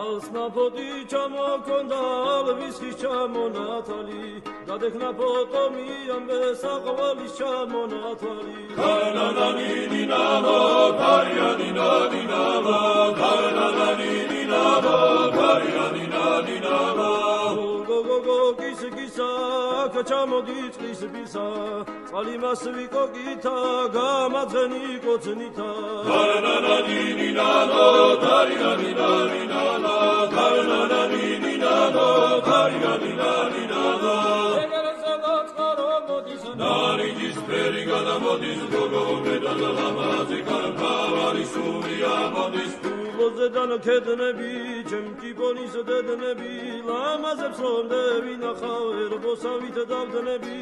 ალსნაფოდი ჩამოქონდა ალვისის ჩამონათალი გადექნა ფოტომი ამბე საყვალის ჩამონათალი ქარნანანინინავო ქარიანინანინავო ქარნანანინინავო ქარიანინანინავო გოგოგოგოგისგისა ჩამოდი წყლის ბისა წყალი მას ვიკოგითა გამაძენი კოცნითა ქარნანანინინავო ქარიანინანინავო ქარნანანინინავო ქარიანინანინავო ნარიჯის ფერი გადამოდის გოგო მეტალა ლამაზი კარფავარი სურია მოდის ულოზედან ქედნები ჩემი გონის დედნები ლამაზებს რომდები ნახავ ერბოსავით დავდნები